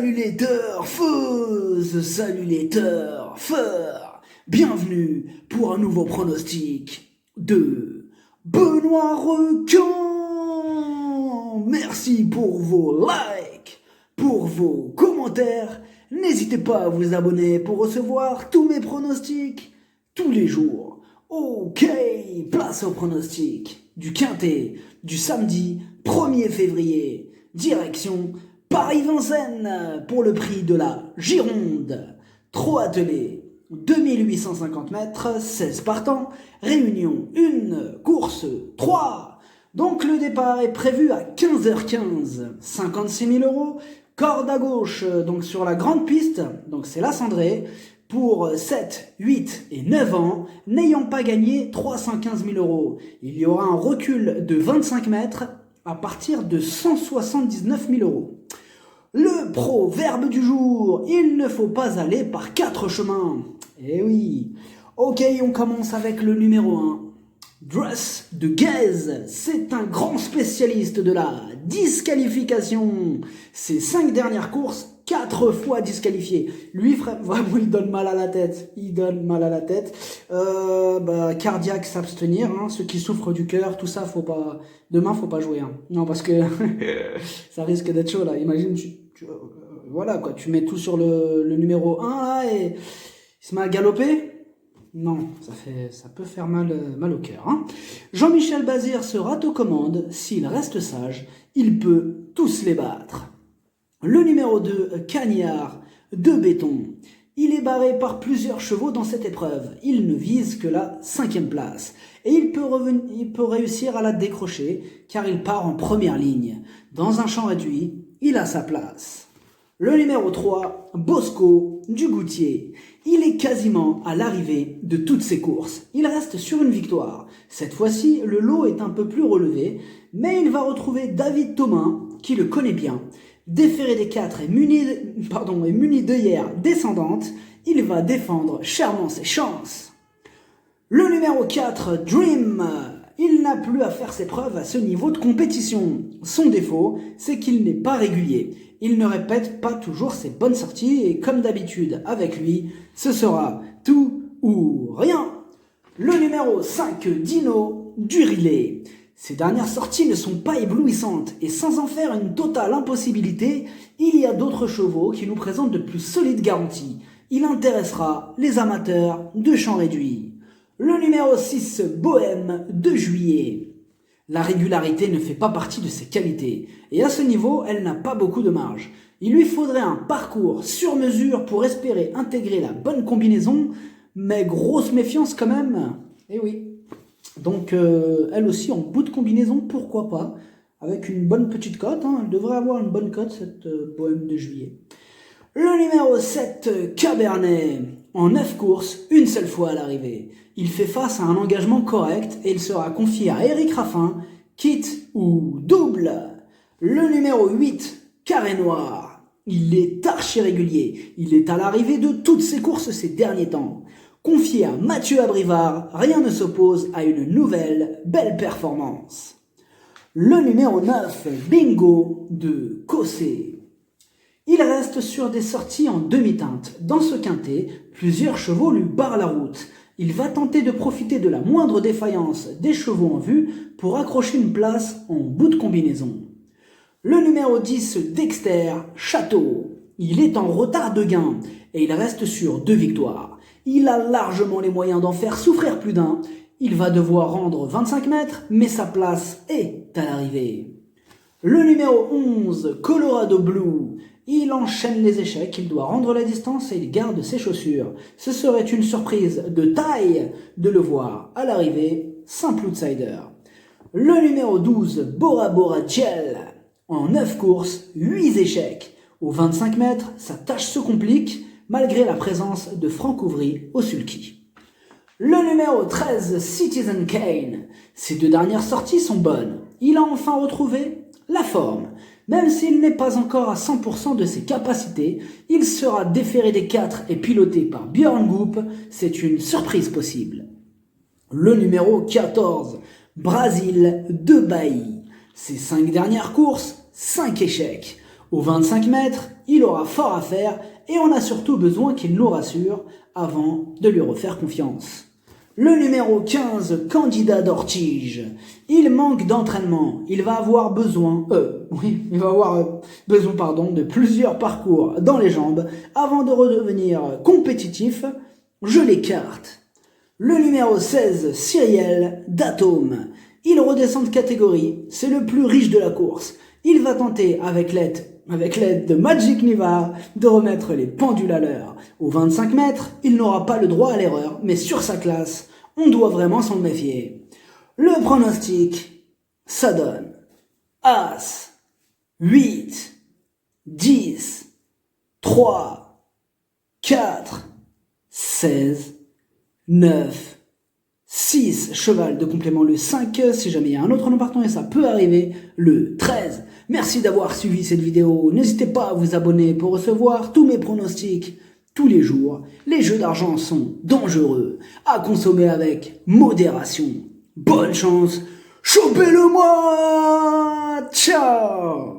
Salut les turfeuses, salut les turfeurs. Bienvenue pour un nouveau pronostic de Benoît Requin. Merci pour vos likes, pour vos commentaires. N'hésitez pas à vous abonner pour recevoir tous mes pronostics tous les jours. Ok, place au pronostic du Quintet du samedi 1er février. Direction Paris-Vincennes pour le prix de la Gironde. 3 attelés, 2850 mètres, 16 partants, réunion 1, course 3. Donc le départ est prévu à 15h15, 56 000 €. Corde à gauche, donc sur la grande piste, donc c'est la Cendrée, pour 7, 8 et 9 ans, n'ayant pas gagné 315 000 €. Il y aura un recul de 25 mètres à partir de 179 000 €. Le proverbe du jour, il ne faut pas aller par 4 chemins. Eh oui. Ok, on commence avec le numéro 1. Dress de Guèze, c'est un grand spécialiste de la disqualification. Ses 5 dernières courses, 4 fois disqualifié. Lui, vraiment, il donne mal à la tête. Cardiaque, s'abstenir. Ceux qui souffrent du cœur, tout ça, faut pas. Demain, faut pas jouer. Non, parce que ça risque d'être chaud là. Imagine, voilà quoi, tu mets tout sur le numéro 1 là et il se met à galoper. Non, ça peut faire mal au cœur. Jean-Michel Bazir sera aux commandes. S'il reste sage, il peut tous les battre. Le numéro 2, Cagnard, de béton. Il est barré par plusieurs chevaux dans cette épreuve. Il ne vise que la 5e place. Et il peut réussir à la décrocher, car il part en première ligne. Dans un champ réduit, il a sa place. Le numéro 3, Bosco, du Goutier. Il est quasiment à l'arrivée de toutes ses courses. Il reste sur une victoire. Cette fois-ci, le lot est un peu plus relevé, mais il va retrouver David Thomas, qui le connaît bien. Déféré des 4 et muni d'œillères descendantes, il va défendre chèrement ses chances. Le numéro 4, Dream. Il n'a plus à faire ses preuves à ce niveau de compétition. Son défaut, c'est qu'il n'est pas régulier. Il ne répète pas toujours ses bonnes sorties et comme d'habitude avec lui, ce sera tout ou rien. Le numéro 5, Dino, du Riley. Ses dernières sorties ne sont pas éblouissantes et sans en faire une totale impossibilité, il y a d'autres chevaux qui nous présentent de plus solides garanties. Il intéressera les amateurs de champ réduit. Le numéro 6, Bohème, de Juillet. La régularité ne fait pas partie de ses qualités et à ce niveau, elle n'a pas beaucoup de marge. Il lui faudrait un parcours sur mesure pour espérer intégrer la bonne combinaison, mais grosse méfiance quand même. Eh oui. Donc elle aussi en bout de combinaison, pourquoi pas, avec une bonne petite cote, elle devrait avoir une bonne cote cette Bohème de Juillet. Le numéro 7, Cabernet, en 9 courses, une seule fois à l'arrivée. Il fait face à un engagement correct et il sera confié à Eric Raffin, quitte ou double. Le numéro 8, Carré Noir, il est archi régulier, il est à l'arrivée de toutes ses courses ces derniers temps. Confié à Mathieu Abrivard, rien ne s'oppose à une nouvelle belle performance. Le numéro 9, Bingo, de Cossé. Il reste sur des sorties en demi-teinte. Dans ce quintet, plusieurs chevaux lui barrent la route. Il va tenter de profiter de la moindre défaillance des chevaux en vue pour accrocher une place en bout de combinaison. Le numéro 10, Dexter, Château. Il est en retard de gain et il reste sur 2 victoires. Il a largement les moyens d'en faire souffrir plus d'un. Il va devoir rendre 25 mètres, mais sa place est à l'arrivée. Le numéro 11, Colorado Blue. Il enchaîne les échecs, il doit rendre la distance et il garde ses chaussures. Ce serait une surprise de taille de le voir à l'arrivée, simple outsider. Le numéro 12, Bora Bora Gel. En 9 courses, 8 échecs. Aux 25 mètres, sa tâche se complique, malgré la présence de Franck Ouvry au sulky. Le numéro 13, Citizen Kane. Ses 2 dernières sorties sont bonnes. Il a enfin retrouvé la forme. Même s'il n'est pas encore à 100% de ses capacités, il sera déféré des 4 et piloté par Björn Goop. C'est une surprise possible. Le numéro 14, Brasil, de Bailly. Ses 5 dernières courses, 5 échecs. Aux 25 mètres, il aura fort à faire et on a surtout besoin qu'il nous rassure avant de lui refaire confiance. Le numéro 15, candidat d'Ortige. Il manque d'entraînement. Il va avoir besoin, de plusieurs parcours dans les jambes avant de redevenir compétitif. Je l'écarte. Le numéro 16, Cyriel d'Atome. Il redescend de catégorie. C'est le plus riche de la course. Il va tenter, avec l'aide de Magic Nivar, de remettre les pendules à l'heure. Aux 25 mètres, il n'aura pas le droit à l'erreur, mais sur sa classe, on doit vraiment s'en méfier. Le pronostic, ça donne As, 8, 10, 3, 4, 16, 9, 6, cheval de complément le 5, si jamais il y a un autre nom partant et ça peut arriver, le 13. Merci d'avoir suivi cette vidéo, n'hésitez pas à vous abonner pour recevoir tous mes pronostics tous les jours. Les jeux d'argent sont dangereux, à consommer avec modération. Bonne chance, chopez-le moi, ciao.